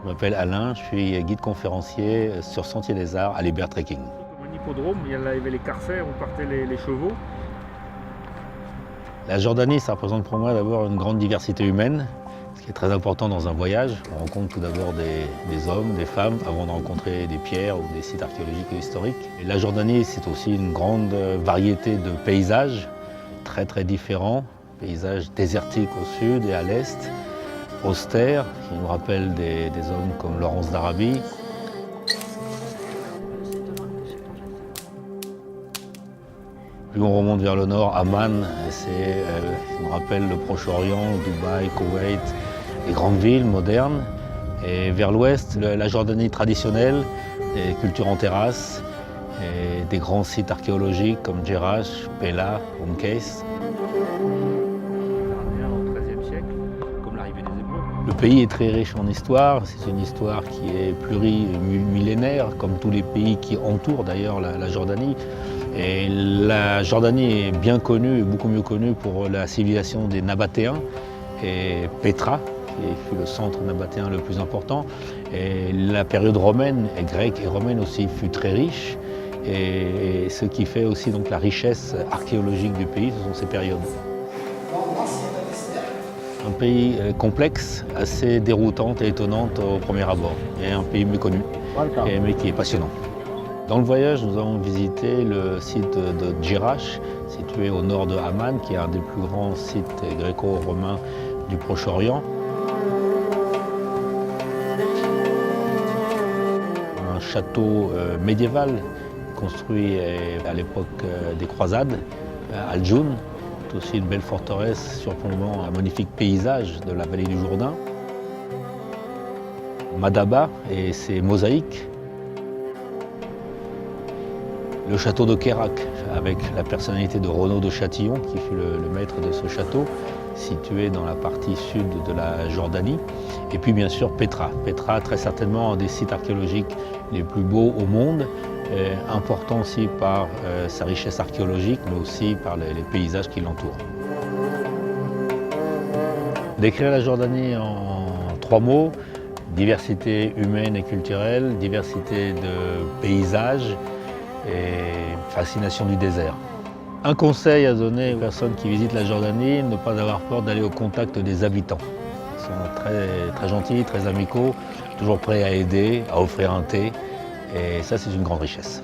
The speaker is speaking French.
Je m'appelle Alain, je suis guide conférencier sur Sentier des Arts à Libère Trekking. Comme un hippodrome, il y avait les carfers où partaient les chevaux. La Jordanie, ça représente pour moi d'abord une grande diversité humaine, ce qui est très important dans un voyage. On rencontre tout d'abord des hommes, des femmes, avant de rencontrer des pierres ou des sites archéologiques et historiques. Et la Jordanie, c'est aussi une grande variété de paysages, très différents. Paysages désertiques au sud et à l'est, austères, qui nous rappellent des hommes comme Laurence d'Arabie. Plus on remonte vers le nord, Amman, ça nous rappelle le Proche-Orient, Dubaï, Koweït, les grandes villes modernes. Et vers l'ouest, la Jordanie traditionnelle, des cultures en terrasse, et des grands sites archéologiques comme Jerash, Pella, Umkeis. Au XIIIe siècle, comme l'arrivée des Hébreux. Le pays est très riche en histoire, c'est une histoire qui est plurimillénaire, comme tous les pays qui entourent d'ailleurs la Jordanie. Et la Jordanie est bien connue, beaucoup mieux connue pour la civilisation des Nabatéens et Pétra, qui fut le centre nabatéen le plus important. Et la période romaine, et grecque et romaine aussi, fut très riche. Et ce qui fait aussi donc la richesse archéologique du pays, ce sont ces périodes. Un pays complexe, assez déroutante et étonnante au premier abord, et un pays méconnu, mais qui est passionnant. Dans le voyage, nous avons visité le site de Jerash, situé au nord de Amman, qui est un des plus grands sites gréco-romains du Proche-Orient. Un château médiéval construit à l'époque des croisades, à Al-Joun. C'est aussi une belle forteresse surplombant un magnifique paysage de la vallée du Jourdain. Madaba et ses mosaïques. Le château de Kérak, avec la personnalité de Renaud de Châtillon, qui fut le maître de ce château, situé dans la partie sud de la Jordanie. Et puis bien sûr Pétra. Pétra, très certainement un des sites archéologiques les plus beaux au monde, important aussi par sa richesse archéologique, mais aussi par les paysages qui l'entourent. Décrire la Jordanie en 3 mots: diversité humaine et culturelle, diversité de paysages, et fascination du désert. Un conseil à donner aux personnes qui visitent la Jordanie: ne pas avoir peur d'aller au contact des habitants. Ils sont très gentils, très amicaux, toujours prêts à aider, à offrir un thé, et ça c'est une grande richesse.